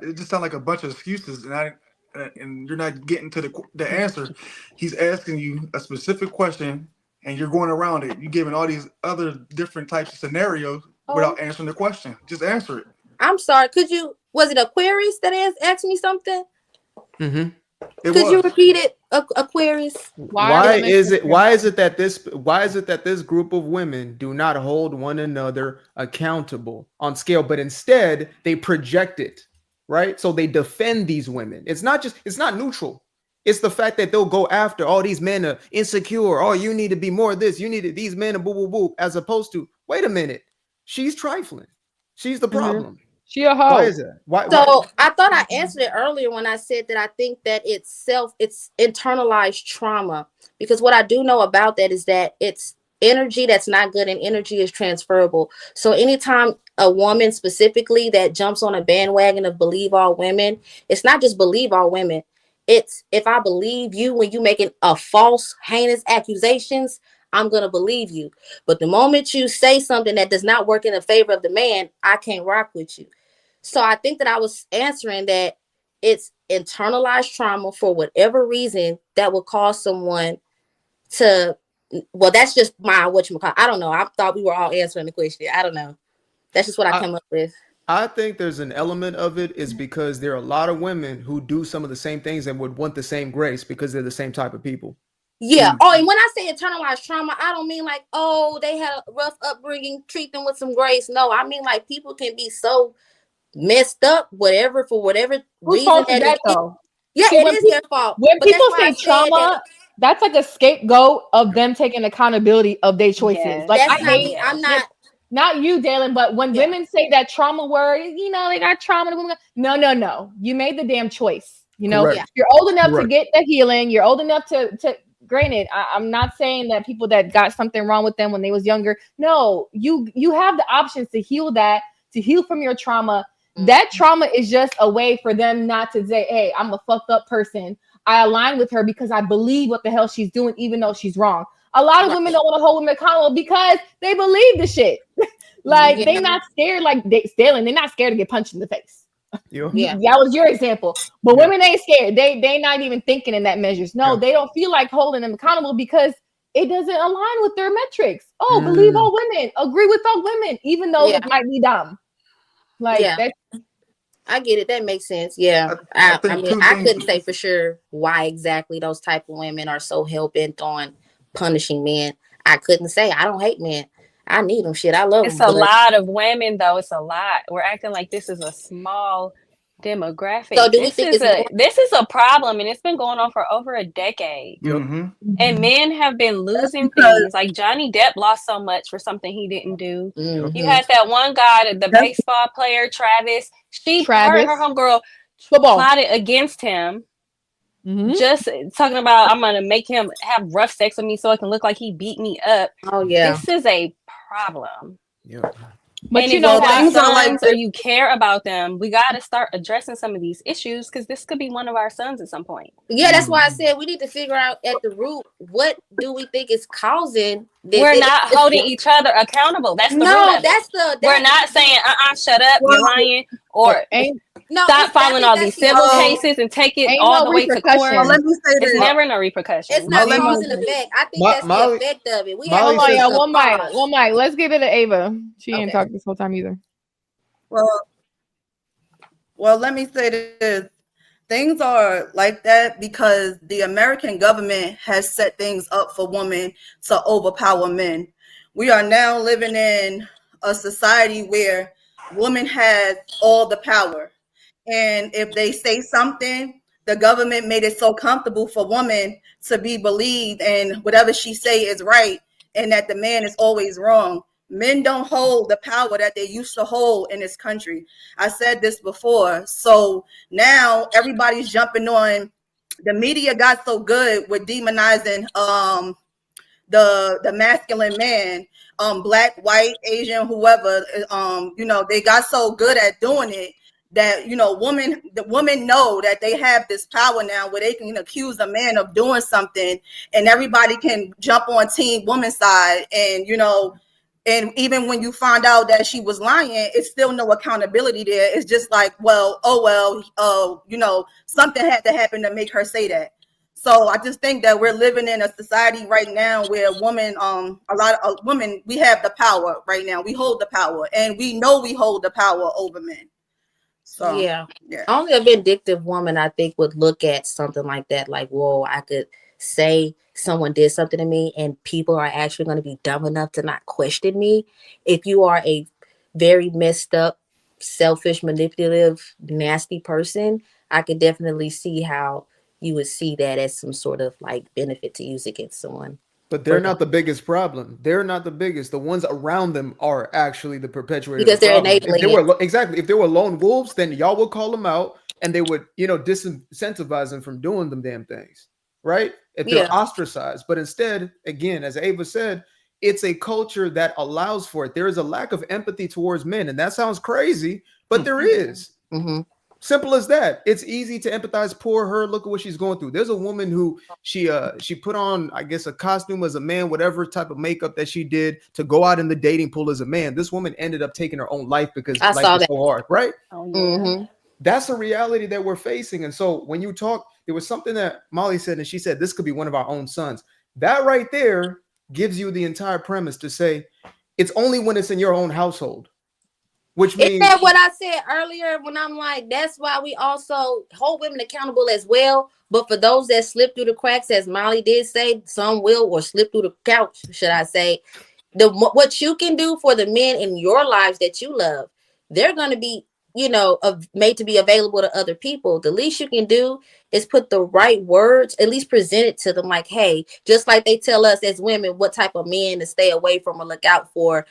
it just sounds like a bunch of excuses, and you're not getting to the answer. He's asking you a specific question, and you're going around it. You're giving all these other different types of scenarios without answering the question. Just answer it. I'm sorry. Was it Aquarius that asked me something? Mm-hmm. Could you repeat it, Aquarius? Why is it that this group of women do not hold one another accountable on scale, but instead they project it, right? So they defend these women. It's not neutral. It's the fact that they'll go after all these men are insecure. Oh, you need to be more of this. You need these men are boo boo boo. As opposed to, wait a minute, she's trifling. She's the problem. Mm-hmm. She a hoe. Why is that? Why? I thought I answered it earlier when I said that I think that it's internalized trauma, because what I do know about that is that it's energy that's not good, and energy is transferable. So anytime a woman specifically that jumps on a bandwagon of believe all women, it's not just believe all women. It's if I believe you when you making a false, heinous accusations, I'm going to believe you. But the moment you say something that does not work in the favor of the man, I can't rock with you. So I think that I was answering that it's internalized trauma for whatever reason that would cause someone to, well, that's just my whatchamacallit. I don't know. I thought we were all answering the question. I don't know. That's just what I came up with. I think there's an element of it is because there are a lot of women who do some of the same things and would want the same grace because they're the same type of people. Yeah. Oh, and when I say internalized trauma, I don't mean like, oh, they had a rough upbringing, treat them with some grace. No, I mean like people can be so messed up, for whatever reason that though. Yeah, see, it is their fault. When people say trauma, that's like a scapegoat of them taking accountability of their choices. Yeah, like I'm not you, Dalen, but when women say that trauma word, they got trauma. No. You made the damn choice. You're old enough to get the healing. You're old enough to granted, I'm not saying that people that got something wrong with them when they was younger. No, you have the options to heal that, to heal from your trauma. Mm-hmm. That trauma is just a way for them not to say, hey, I'm a fucked up person. I align with her because I believe what the hell she's doing, even though she's wrong. A lot of women don't want to hold them accountable because they believe the shit. They're not scared they're not scared to get punched in the face. Yeah. That was your example. But women ain't scared. They not even thinking in that measures. No, they don't feel like holding them accountable because it doesn't align with their metrics. Oh, believe all women, agree with all women, even though it might be dumb. I get it. That makes sense. Yeah. I couldn't say for sure why exactly those type of women are so hell-bent on punishing men. I couldn't say. I don't hate men. I need them. Shit, I love them. It's a lot of women, though. It's a lot. We're acting like this is a small demographic. So this is a problem, and it's been going on for over a decade. Mm-hmm. And men have been losing things. Like Johnny Depp lost so much for something he didn't do. Mm-hmm. You had that one guy, the baseball player, Travis. Her homegirl plotted against him. Mm-hmm. Just talking about, I'm gonna make him have rough sex with me so it can look like he beat me up. Oh yeah, this is a problem. Yeah, but you know, things are like, or you care about them, we got to start addressing some of these issues because this could be one of our sons at some point. Yeah, that's why I said we need to figure out at the root what do we think is causing this. We're not holding each other accountable. That's the root of it. We're not saying shut up, you're lying, or stop following all these civil cases and take it all the way to court. Well, let me say it's never no repercussion. It's not cause and effect. I think that's the effect of it. One mic. Let's give it to Ava. She didn't talk this whole time either. Well, let me say this. Things are like that because the American government has set things up for women to overpower men. We are now living in a society where women have all the power. And if they say something, the government made it so comfortable for women to be believed and whatever she say is right and that the man is always wrong. Men don't hold the power that they used to hold in this country. I said this before. So now everybody's jumping on. The media got so good with demonizing the masculine man, black, white, Asian, whoever, they got so good at doing it that, the women know that they have this power now where they can accuse a man of doing something and everybody can jump on team woman's side and, And even when you find out that she was lying, it's still no accountability there. It's just like, well, you know, something had to happen to make her say that. So I just think that we're living in a society right now where women, a lot of women, we have the power right now. We hold the power, and we know we hold the power over men. So yeah. Only a vindictive woman, I think, would look at something like that, like, whoa, I could say someone did something to me and people are actually going to be dumb enough to not question me. If you are a very messed up, selfish, manipulative, nasty person, I could definitely see how you would see that as some sort of like benefit to use against someone. But they're not the biggest problem. They're not the biggest. The ones around them are actually the perpetuators. Because they're enabling. If they were exactly, if they were lone wolves, then y'all would call them out and they would, you know, disincentivize them from doing them damn things, right? If they're ostracized. But instead, again, as Ava said, it's a culture that allows for it. There is a lack of empathy towards men, and that sounds crazy, but there is. Mm-hmm. Simple as that. It's easy to empathize. Poor her. Look at what she's going through. There's a woman who she put on, I guess, a costume as a man, whatever type of makeup that she did to go out in the dating pool as a man. This woman ended up taking her own life because life was so hard, right? Oh, yeah. Mm-hmm. That's a reality that we're facing. And so when you talk, there was something that Molly said, and she said, this could be one of our own sons. That right there gives you the entire premise to say it's only when it's in your own household. Which means, isn't that what I said earlier when I'm like, that's why we also hold women accountable as well. But for those that slip through the cracks, as Molly did say, some will, or slip through the couch, should I say, what you can do for the men in your lives that you love, they're going to be, you know, made to be available to other people. The least you can do is put the right words, at least present it to them like, hey, just like they tell us as women what type of men to stay away from or look out for.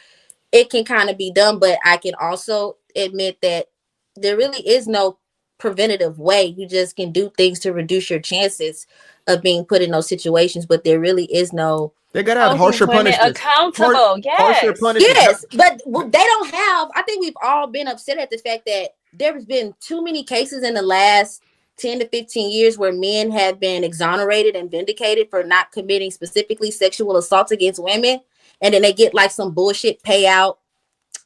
It can kind of be done, but I can also admit that there really is no preventative way. You just can do things to reduce your chances of being put in those situations, but there really is no. They gotta have harsher punishment. Accountable, harsher punishment. Yes, but they don't have. I think we've all been upset at the fact that there's been too many cases in the last 10 to 15 years where men have been exonerated and vindicated for not committing specifically sexual assaults against women. And then they get like some bullshit payout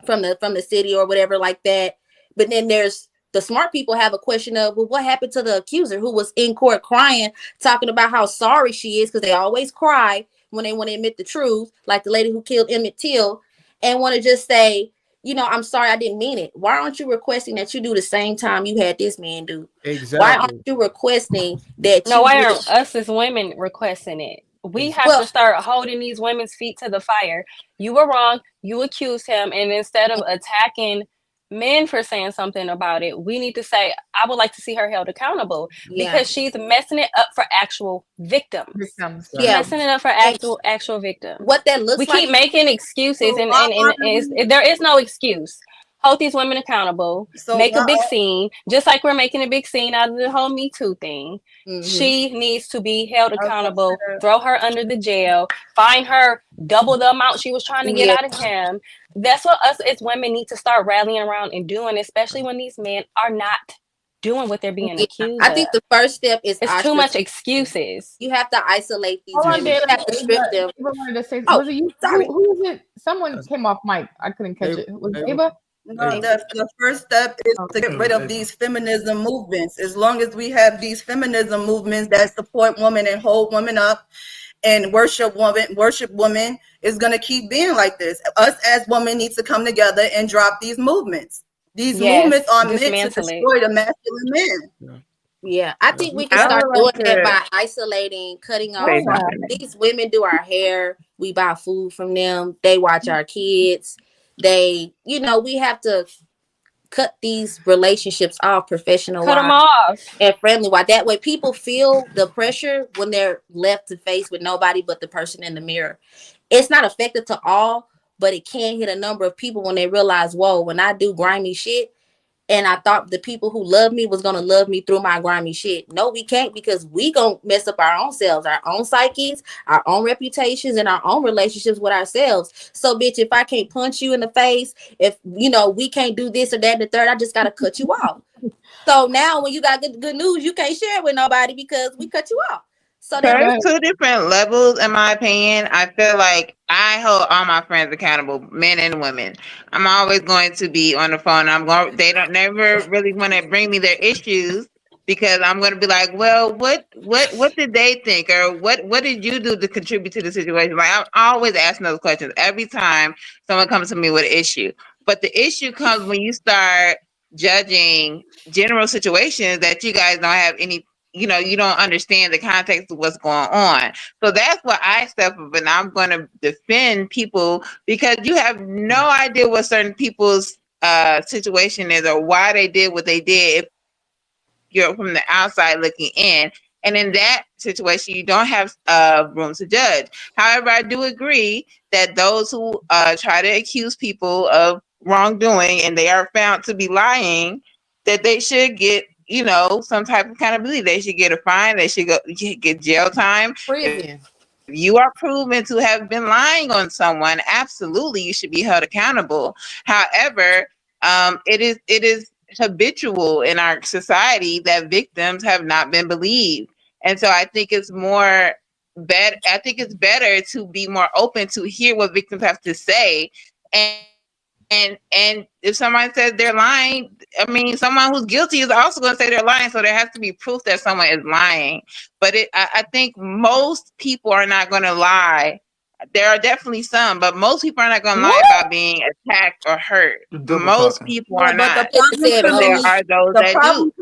from the city or whatever like that. But then there's the smart people have a question of, well, what happened to the accuser who was in court crying, talking about how sorry she is, because they always cry when they want to admit the truth, like the lady who killed Emmett Till, and want to just say, you know, I'm sorry, I didn't mean it. Why aren't you requesting that you do the same time you had this man do? Exactly. Why aren't you requesting that? No, why aren't us as women requesting it? We have to start holding these women's feet to the fire. You were wrong. You accused him. And instead of attacking men for saying something about it, we need to say, I would like to see her held accountable because she's messing it up for actual victims. Messing it up for actual victims. What that looks like. We keep making excuses and there is no excuse. Hold these women accountable, make a big scene, just like we're making a big scene out of the whole Me Too thing. Mm-hmm. She needs to be held accountable, throw her under the jail, fine her double the amount she was trying to get out of him. That's what us as women need to start rallying around and doing, especially when these men are not doing what they're being accused I think the first step is it's too much excuses. You have to isolate these women. You have to strip them. Was it you? Who was it? Someone came off mic. I couldn't catch it. Was it Ava? No, the first step is to get rid of these feminism movements. As long as we have these feminism movements that support women and hold women up and worship women is going to keep being like this. Us as women need to come together and drop these movements. These movements are meant to destroy the masculine men. Yeah, I think we can start doing that by isolating, cutting off. These women do our hair. We buy food from them. They watch our kids. They, you know, we have to cut these relationships off, professional cut them off and friendly. Why that way people feel the pressure when they're left to face with nobody but the person in the mirror. It's not effective to all, but it can hit a number of people when they realize, whoa, when I do grimy shit, and I thought the people who love me was going to love me through my grimy shit. No, we can't, because we going to mess up our own selves, our own psyches, our own reputations, and our own relationships with ourselves. So, bitch, if I can't punch you in the face, if, you know, we can't do this or that and the third, I just got to cut you off. So now when you got good news, you can't share it with nobody because we cut you off. So there's two different levels, in my opinion. I feel like I hold all my friends accountable, men and women. I'm always going to be on the phone. They don't never really want to bring me their issues because I'm going to be like, well, what did they think, or what did you do to contribute to the situation? Like, I'm always asking those questions every time someone comes to me with an issue. But the issue comes when you start judging general situations that you guys don't have any, you don't understand the context of what's going on. So that's why I step up and I'm going to defend people, because you have no idea what certain people's situation is or why they did what they did if you're from the outside looking in. And in that situation, you don't have room to judge. However, I do agree that those who try to accuse people of wrongdoing and they are found to be lying, that they should get, some type of accountability. They should get a fine. They should get jail time. Prison. If you are proven to have been lying on someone, absolutely, you should be held accountable. However, it is habitual in our society that victims have not been believed, and so I think it's better to be more open to hear what victims have to say, and if somebody says they're lying, I mean, someone who's guilty is also going to say they're lying, so there has to be proof that someone is lying. But I think most people are not going to lie. There are definitely some, but most people are not going to lie about being attacked or hurt. Most people are not. But there are those that do.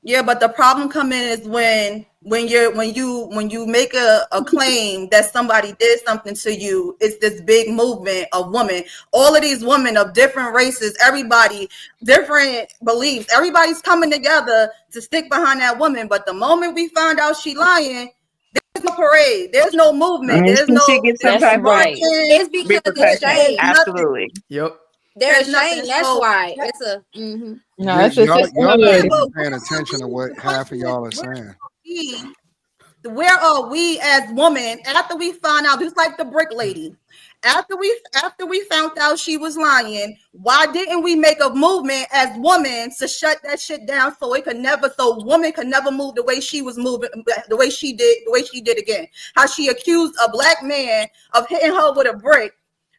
Yeah, but the problem come in is when you make a claim that somebody did something to you. It's this big movement of women. All of these women of different races, everybody, different beliefs. Everybody's coming together to stick behind that woman. But the moment we find out she lying, there's no parade. There's no movement. There's no. That's right. It's because it's shame. Absolutely. Yep. There's shame. That's why it's a. No, y'all not even paying attention to what half of y'all are saying. Where are we as women after we found out? Just like the brick lady, after we found out she was lying, why didn't we make a movement as women to shut that shit down so women could never move the way she was moving, the way she did again? How she accused a black man of hitting her with a brick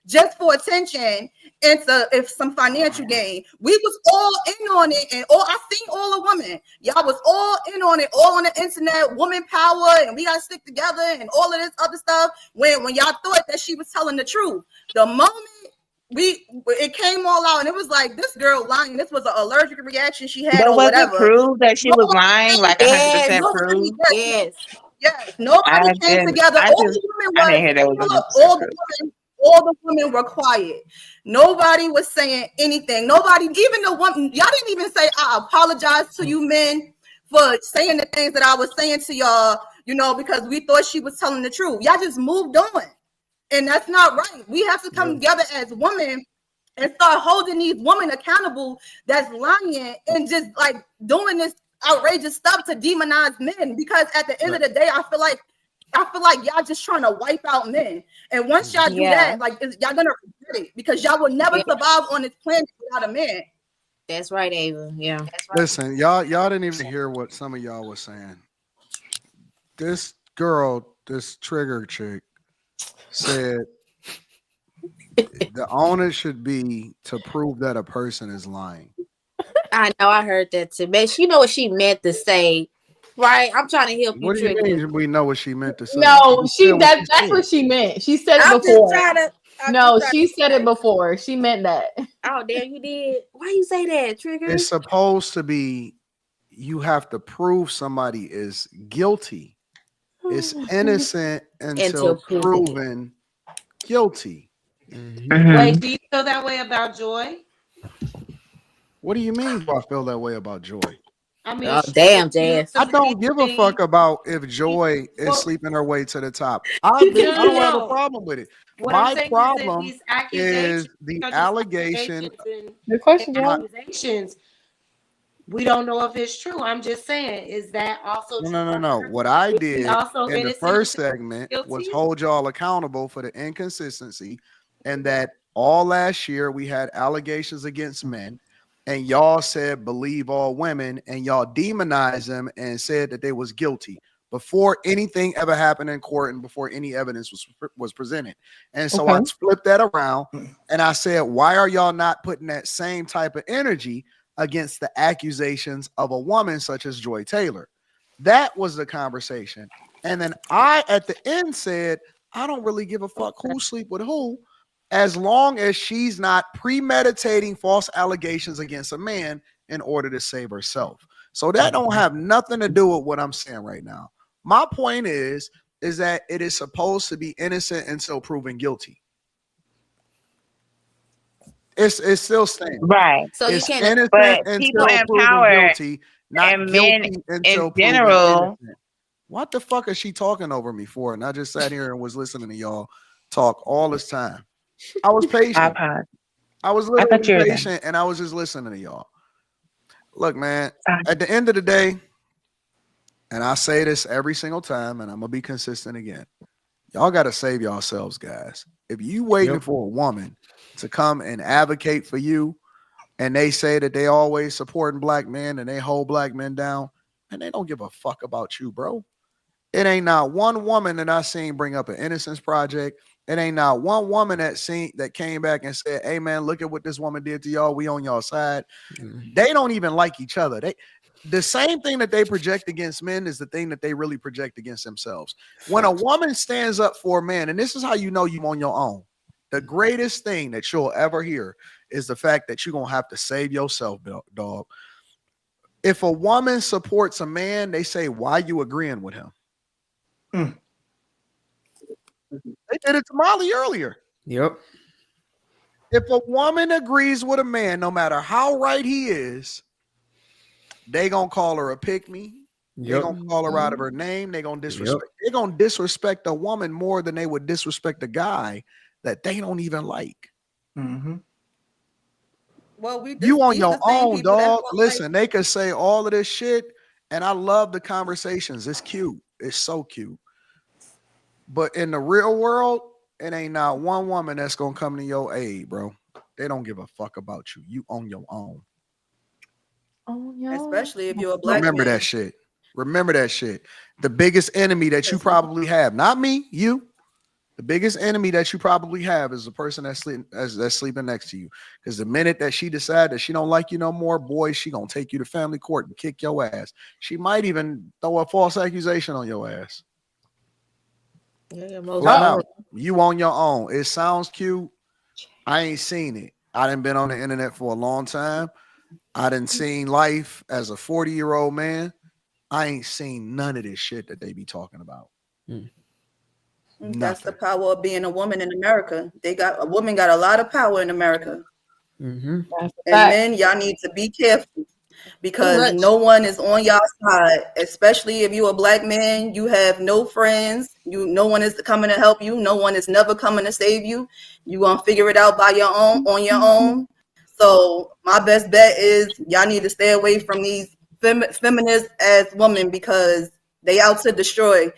just for attention and if some financial gain. We was all in on it, and I seen all the women. Y'all was all in on it, all on the internet, woman power, and we gotta stick together and all of this other stuff. When y'all thought that she was telling the truth, the moment it came all out, and it was like, this girl lying. This was an allergic reaction she had, or whatever. Was it proved that she was lying? Like 100% proved? Yes. Nobody came together. All the women were quiet. Nobody was saying anything. Nobody, even the woman, y'all didn't even say, I apologize to you men for saying the things that I was saying to y'all, because we thought she was telling the truth. Y'all just moved on. And that's not right. We have to come together as women and start holding these women accountable that's lying and just like doing this outrageous stuff to demonize men. Because at the end of the day, I feel like y'all just trying to wipe out men. And once y'all do that, like, y'all gonna regret it, because y'all will never survive on this planet without a man. That's right, Ava. Yeah. That's right. Listen, y'all didn't even hear what some of y'all was saying. This girl, this trigger chick, said the onus should be to prove that a person is lying. I know, I heard that too. But she know what she meant to say. Right, I'm trying to help you. What do you mean we know what she meant to say? No, that's what she meant. She said it before. She said it before. She meant that. Oh, damn, you did. Why you say that, Trigger? It's supposed to be you have to prove somebody is guilty. It's innocent until proven guilty. Mm-hmm. Wait, do you feel that way about Joy? What do you mean? Do I feel that way about Joy? I mean, damn, Jazz. I don't give a fuck about if Joy is sleeping her way to the top. I don't have a problem with it. My problem is the allegation. The question, accusations. We don't know if it's true. I'm just saying, is that also true? No. What I did in the first segment was hold y'all accountable for the inconsistency, and that all last year we had allegations against men. And y'all said believe all women, and y'all demonized them and said that they was guilty. before anything ever happened in court and before any evidence was presented. And so I flipped that around and I said, why are y'all not putting that same type of energy against the accusations of a woman such as Joy Taylor? That was the conversation. And then I, at the end, said, I don't really give a fuck who sleep with who, as long as she's not premeditating false allegations against a man in order to save herself. So that don't have nothing to do with what I'm saying right now. My point is that it is supposed to be innocent until proven guilty. It's still staying. Right. So It's you can't, innocent but until people in proven power guilty, not and guilty men until in proven general. innocent. What the fuck is she talking over me for? And I just sat here and was listening to y'all talk all this time. I was patient. I was literally patient and I was just listening to y'all. Look, man, at the end of the day, and I say this every single time, and I'm gonna be consistent again. Y'all gotta save yourselves, guys. If you waiting for a woman to come and advocate for you, and they say that they always supporting black men and they hold black men down, and they don't give a fuck about you, bro. It ain't not one woman that I seen bring up an Innocence Project. It ain't not one woman that came back and said, hey man, look at what this woman did to y'all. We on y'all side. They don't even like each other. The same thing that they project against men is the thing that they really project against themselves. When a woman stands up for a man, and this is how you know you on your own, the greatest thing that you'll ever hear is the fact that you're going to have to save yourself, dog. If a woman supports a man, they say, why you agreeing with him? They did it to Molly earlier. Yep. If a woman agrees with a man, no matter how right he is, they gonna call her a pick-me. They gonna call her out of her name. They gonna disrespect. They gonna disrespect a woman more than they would disrespect a guy that they don't even like. Well, you on your own, dog. Listen, they could say all of this shit, and I love the conversations. It's cute. It's so cute. But in the real world, it ain't not one woman that's gonna come to your aid, bro. They don't give a fuck about you. You on your own. Especially if you're a black Remember man. that shit. Remember that shit. The biggest enemy that you probably have, not me, you. The biggest enemy that you probably have is the person that's sleeping next to you. Because the minute that she decides that she don't like you no more, boy, she gonna take you to family court and kick your ass. She might even throw a false accusation on your ass. Flat out. You on your own. It sounds cute. I ain't seen it. I done been on the internet for a long time. I done seen life as a 40-year-old man. I ain't seen none of this shit that they be talking about. That's the power of being a woman in America. A woman got a lot of power in America. And men, y'all need to be careful because no one is on y'all side, especially if you're a black man. You have no friends. No one is coming to help you. No one is never coming to save you. You gonna figure it out on your own. So my best bet is y'all need to stay away from these feminist as women because they out to destroy.